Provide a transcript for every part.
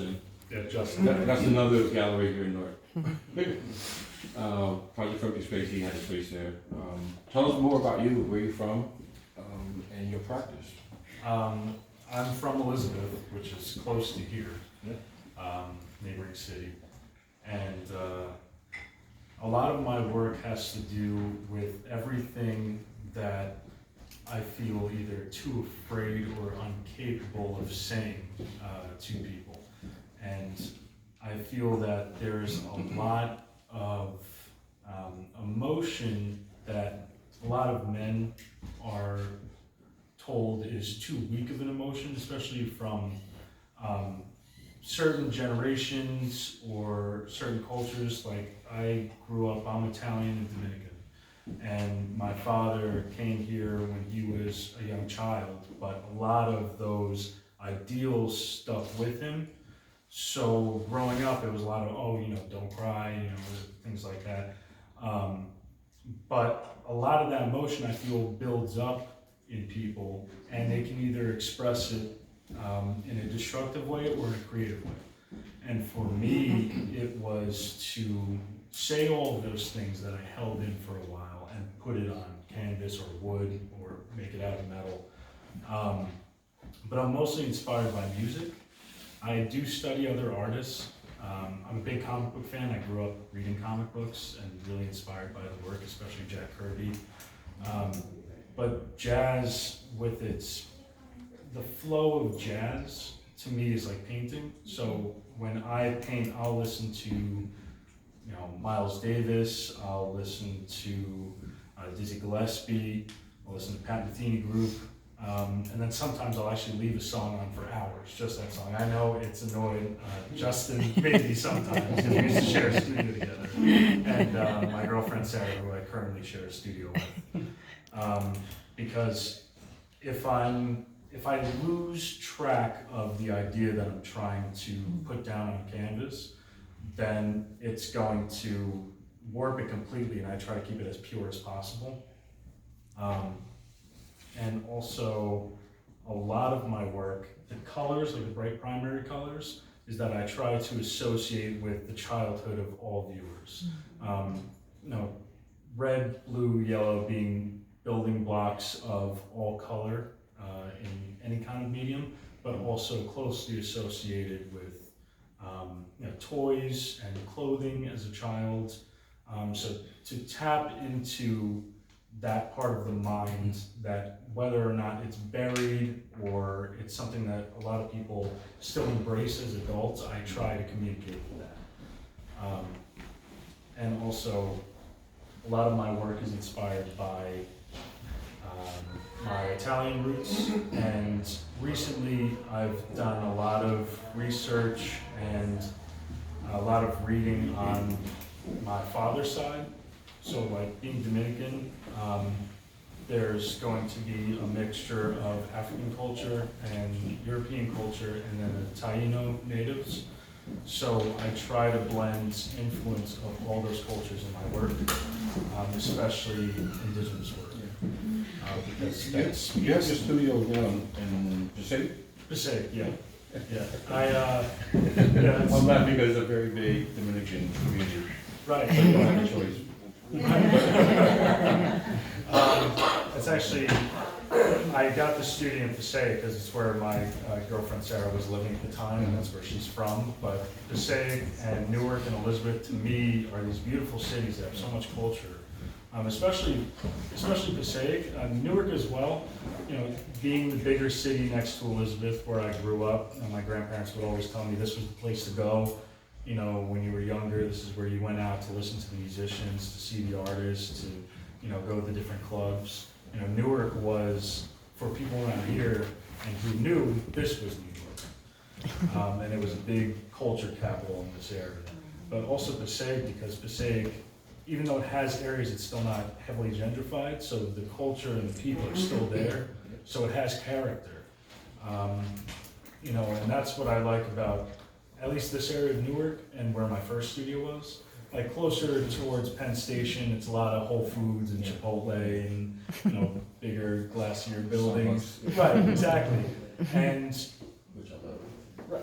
Justin. Yeah, Justin. That's another gallery here in Newark. Project Focus Space, he had a space there. Tell us more about you, where you're from, and your practice. I'm from Elizabeth, which is close to here, Yeah. neighboring city. And a lot of my work has to do with everything that I feel either too afraid or incapable of saying to people. And I feel that there's a lot of emotion that a lot of men are told is too weak of an emotion, especially from certain generations or certain cultures. Like I grew up, I'm Italian and Dominican, and my father came here when he was a young child, but a lot of those ideals stuck with him. So growing up, it was a lot of, oh, don't cry, things like that. But a lot of that emotion, I feel, builds up in people, and they can either express it in a destructive way or in a creative way. And for me, it was to say all of those things that I held in for a while and put it on canvas or wood or make it out of metal. But I'm mostly inspired by music. I do study other artists. I'm a big comic book fan. I grew up reading comic books and really inspired by the work, especially Jack Kirby. But jazz, with the flow of jazz, to me is like painting. So when I paint, I'll listen to Miles Davis, I'll listen to Dizzy Gillespie, I'll listen to Pat Metheny Group, and then sometimes I'll actually leave a song on for hours, just that song. I know it's annoying. Justin maybe sometimes, because we used to share a studio together, and my girlfriend Sarah, who I currently share a studio with, because if I lose track of the idea that I'm trying to put down on canvas, then it's going to warp it completely, and I try to keep it as pure as possible. And also, a lot of my work, the colors, like the bright primary colors, is that I try to associate with the childhood of all viewers. Red, blue, yellow being building blocks of all color in any kind of medium, but also closely associated with toys and clothing as a child. So to tap into that part of the mind, that whether or not it's buried or it's something that a lot of people still embrace as adults, I try to communicate with that. And also, a lot of my work is inspired by my Italian roots, and recently I've done a lot of research and a lot of reading on my father's side. So like being Dominican, there's going to be a mixture of African culture and European culture and then the Taino natives. So I try to blend influence of all those cultures in my work, especially indigenous work. Because that's... You have your studio down in Passaic? Passaic, yeah. Yeah. I'm laughing because it's a very big Dominican community. Right. So you don't have a choice. It's actually, I got the studio in Passaic because it's where my girlfriend Sarah was living at the time, and that's where she's from. But Passaic and Newark and Elizabeth, to me, are these beautiful cities that have so much culture. Especially Passaic, Newark as well. Being the bigger city next to Elizabeth, where I grew up, and my grandparents would always tell me this was the place to go. When you were younger, this is where you went out to listen to the musicians, to see the artists, to go to the different clubs. Newark was, for people around here and who knew, this was New York. And it was a big culture capital in this area. But also Passaic, because Passaic, even though it has areas, it's still not heavily gentrified, so the culture and the people are still there, so it has character. And that's what I like about at least this area of Newark and where my first studio was. Like closer towards Penn Station, it's a lot of Whole Foods and Chipotle and bigger, glassier buildings. Right, exactly. And Which I love.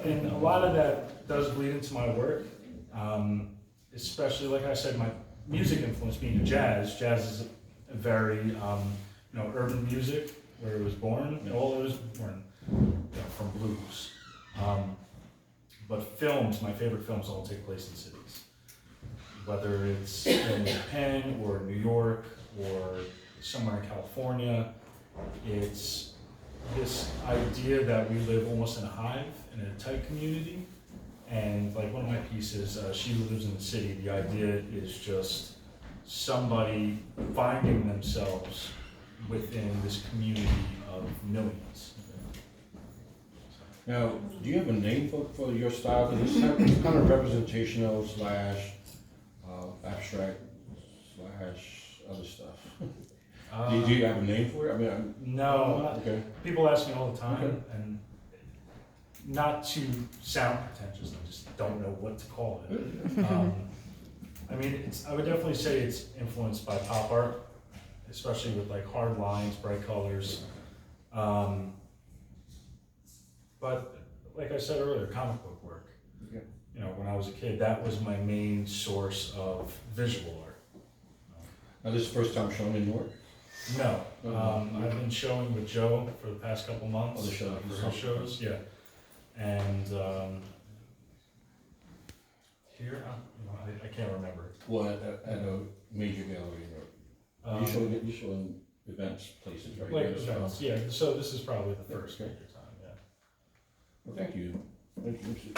And a lot of that does bleed into my work, especially, like I said, my music influence being jazz. Jazz is a very, urban music, where it was born. All it was born from blues. But films, my favorite films all take place in cities. Whether it's in Japan or New York or somewhere in California, it's this idea that we live almost in a hive, in a tight community. And like one of my pieces, She Who Lives in the City, the idea is just somebody finding themselves within this community of millions. Now, do you have a name for your style? Because it's kind of representational slash abstract slash other stuff. Do you have a name for it? I mean, no. Okay. People ask me all the time, Okay. and not to sound pretentious, I just don't know what to call it. I mean, I would definitely say it's influenced by pop art, especially with like hard lines, bright colors. But like I said earlier, comic book work. Yeah. When I was a kid, that was my main source of visual art. Now, this is the first time showing in Newark? No, I've been showing with Joe for the past couple months. Oh, the show. For her shows, yeah. And here, I can't remember. Well, at a major gallery in Newark. You showing events, places, right? Like Yeah, events, yeah. So this is probably the first Okay. major time, yeah. Well, thank you. Thank you.